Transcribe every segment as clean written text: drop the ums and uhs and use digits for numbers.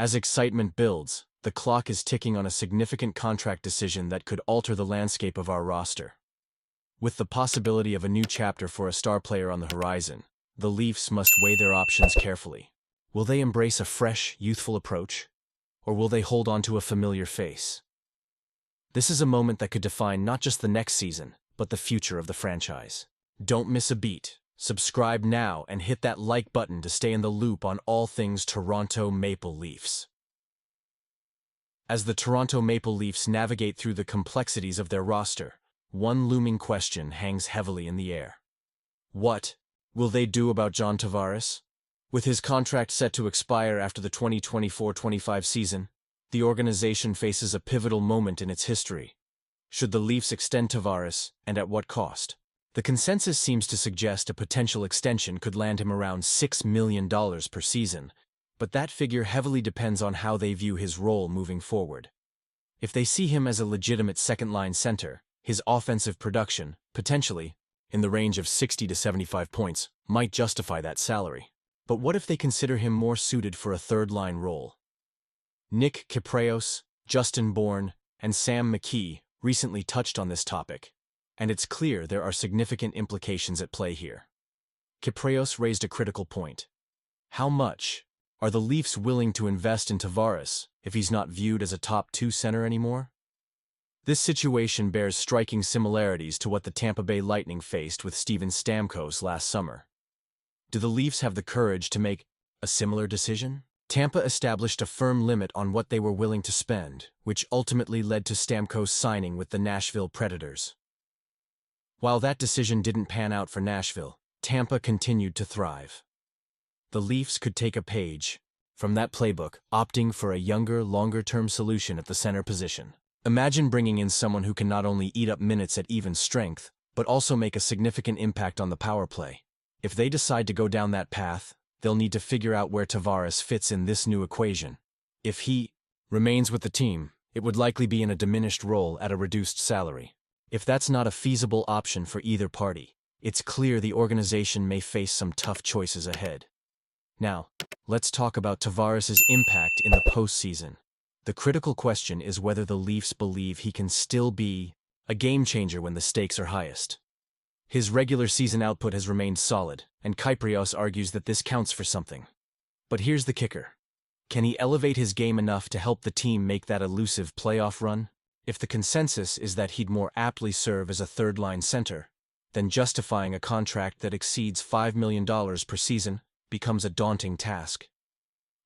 As excitement builds, the clock is ticking on a significant contract decision that could alter the landscape of our roster. With the possibility of a new chapter for a star player on the horizon, the Leafs must weigh their options carefully. Will they embrace a fresh, youthful approach? Or will they hold on to a familiar face? This is a moment that could define not just the next season, but the future of the franchise. Don't miss a beat. Subscribe now and hit that like button to stay in the loop on all things Toronto Maple Leafs. As the Toronto Maple Leafs navigate through the complexities of their roster, one looming question hangs heavily in the air. What will they do about John Tavares? With his contract set to expire after the 2024-25 season, the organization faces a pivotal moment in its history. Should the Leafs extend Tavares, and at what cost? The consensus seems to suggest a potential extension could land him around $6 million per season, but that figure heavily depends on how they view his role moving forward. If they see him as a legitimate second-line center, his offensive production, potentially, in the range of 60 to 75 points, might justify that salary. But what if they consider him more suited for a third-line role? Nick Kypreos, Justin Bourne, and Sam McKee recently touched on this topic, and it's clear there are significant implications at play here. Kypreos raised a critical point. How much are the Leafs willing to invest in Tavares if he's not viewed as a top-2 center anymore? This situation bears striking similarities to what the Tampa Bay Lightning faced with Steven Stamkos last summer. Do the Leafs have the courage to make a similar decision? Tampa established a firm limit on what they were willing to spend, which ultimately led to Stamkos signing with the Nashville Predators. While that decision didn't pan out for Nashville, Tampa continued to thrive. The Leafs could take a page from that playbook, opting for a younger, longer-term solution at the center position. Imagine bringing in someone who can not only eat up minutes at even strength, but also make a significant impact on the power play. If they decide to go down that path, they'll need to figure out where Tavares fits in this new equation. If he remains with the team, it would likely be in a diminished role at a reduced salary. If that's not a feasible option for either party, it's clear the organization may face some tough choices ahead. Now, let's talk about Tavares' impact in the postseason. The critical question is whether the Leafs believe he can still be a game-changer when the stakes are highest. His regular season output has remained solid, and Kypreos argues that this counts for something. But here's the kicker. Can he elevate his game enough to help the team make that elusive playoff run? If the consensus is that he'd more aptly serve as a third-line center, then justifying a contract that exceeds $5 million per season becomes a daunting task.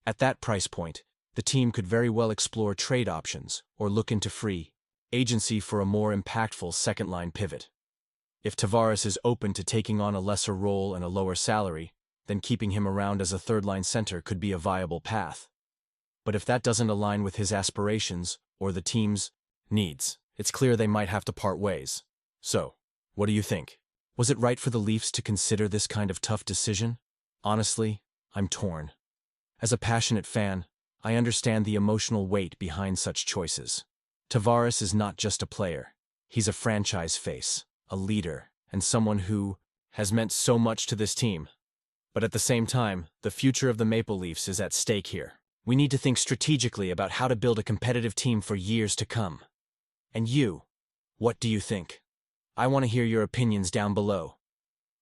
At that price point, the team could very well explore trade options or look into free agency for a more impactful second-line pivot. If Tavares is open to taking on a lesser role and a lower salary, then keeping him around as a third-line center could be a viable path. But if that doesn't align with his aspirations or the team's needs, it's clear they might have to part ways. So, what do you think? Was it right for the Leafs to consider this kind of tough decision? Honestly, I'm torn. As a passionate fan, I understand the emotional weight behind such choices. Tavares is not just a player. He's a franchise face, a leader, and someone who has meant so much to this team. But at the same time, the future of the Maple Leafs is at stake here. We need to think strategically about how to build a competitive team for years to come. And you, what do you think? I want to hear your opinions down below.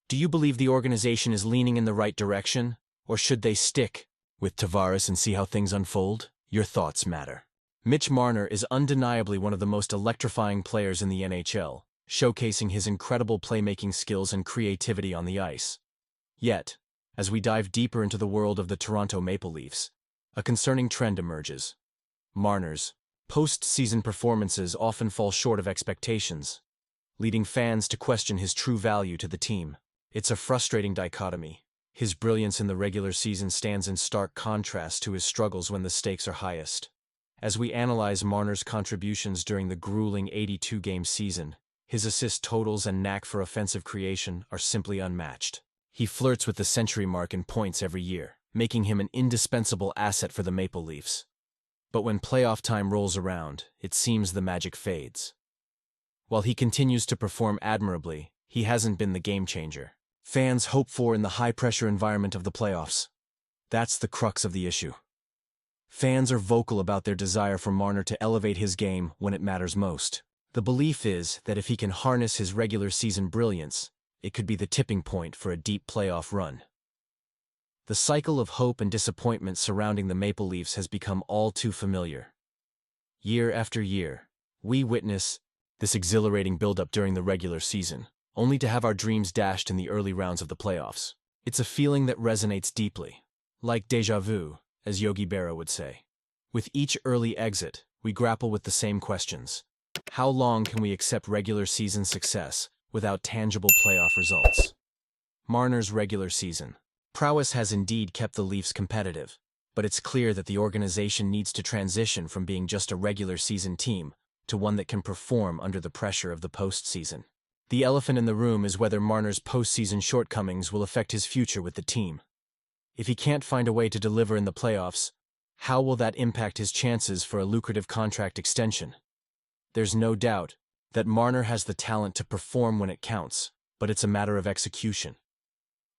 Do you believe the organization is leaning in the right direction, or should they stick with Tavares and see how things unfold? Your thoughts matter. Mitch Marner is undeniably one of the most electrifying players in the NHL, showcasing his incredible playmaking skills and creativity on the ice. Yet, as we dive deeper into the world of the Toronto Maple Leafs, a concerning trend emerges. Marner's post-season performances often fall short of expectations, leading fans to question his true value to the team. It's a frustrating dichotomy. His brilliance in the regular season stands in stark contrast to his struggles when the stakes are highest. As we analyze Marner's contributions during the grueling 82-game season, his assist totals and knack for offensive creation are simply unmatched. He flirts with the century mark in points every year, making him an indispensable asset for the Maple Leafs. But when playoff time rolls around, it seems the magic fades. While he continues to perform admirably, he hasn't been the game-changer fans hope for in the high-pressure environment of the playoffs. That's the crux of the issue. Fans are vocal about their desire for Marner to elevate his game when it matters most. The belief is that if he can harness his regular season brilliance, it could be the tipping point for a deep playoff run. The cycle of hope and disappointment surrounding the Maple Leafs has become all too familiar. Year after year, we witness this exhilarating buildup during the regular season, only to have our dreams dashed in the early rounds of the playoffs. It's a feeling that resonates deeply, like déjà vu, as Yogi Berra would say. With each early exit, we grapple with the same questions. How long can we accept regular season success without tangible playoff results? Marner's regular season prowess has indeed kept the Leafs competitive, but it's clear that the organization needs to transition from being just a regular season team to one that can perform under the pressure of the postseason. The elephant in the room is whether Marner's postseason shortcomings will affect his future with the team. If he can't find a way to deliver in the playoffs, how will that impact his chances for a lucrative contract extension? There's no doubt that Marner has the talent to perform when it counts, but it's a matter of execution.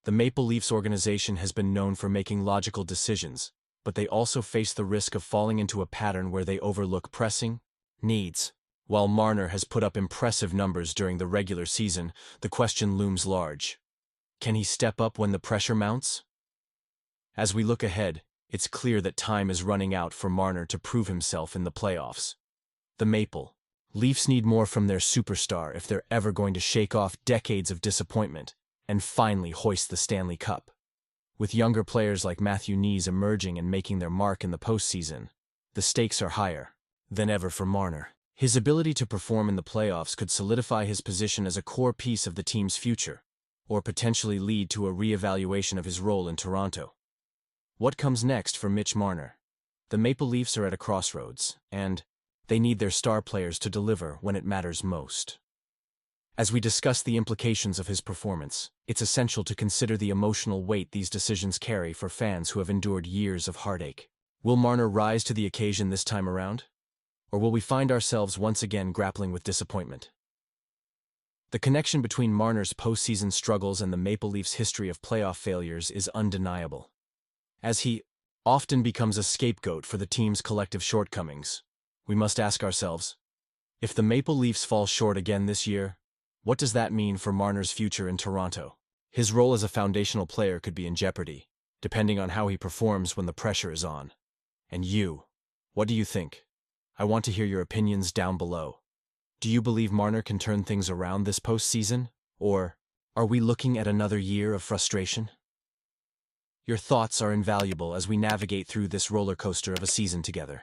The Maple Leafs organization has been known for making logical decisions, but they also face the risk of falling into a pattern where they overlook pressing needs. While Marner has put up impressive numbers during the regular season, the question looms large. Can he step up when the pressure mounts? As we look ahead, it's clear that time is running out for Marner to prove himself in the playoffs. The Maple Leafs need more from their superstar if they're ever going to shake off decades of disappointment and finally hoist the Stanley Cup. With younger players like Matthew Knies emerging and making their mark in the postseason, the stakes are higher than ever for Marner. His ability to perform in the playoffs could solidify his position as a core piece of the team's future, or potentially lead to a re-evaluation of his role in Toronto. What comes next for Mitch Marner? The Maple Leafs are at a crossroads, and they need their star players to deliver when it matters most. As we discuss the implications of his performance, it's essential to consider the emotional weight these decisions carry for fans who have endured years of heartache. Will Marner rise to the occasion this time around? Or will we find ourselves once again grappling with disappointment? The connection between Marner's postseason struggles and the Maple Leafs' history of playoff failures is undeniable. As he often becomes a scapegoat for the team's collective shortcomings, we must ask ourselves, if the Maple Leafs fall short again this year, what does that mean for Marner's future in Toronto? His role as a foundational player could be in jeopardy, depending on how he performs when the pressure is on. And you, what do you think? I want to hear your opinions down below. Do you believe Marner can turn things around this postseason? Or are we looking at another year of frustration? Your thoughts are invaluable as we navigate through this roller coaster of a season together.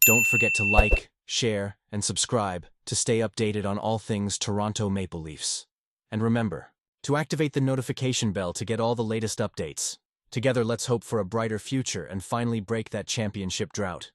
Don't forget to like, share, and subscribe to stay updated on all things Toronto Maple Leafs. And remember to activate the notification bell to get all the latest updates. Together, let's hope for a brighter future and finally break that championship drought.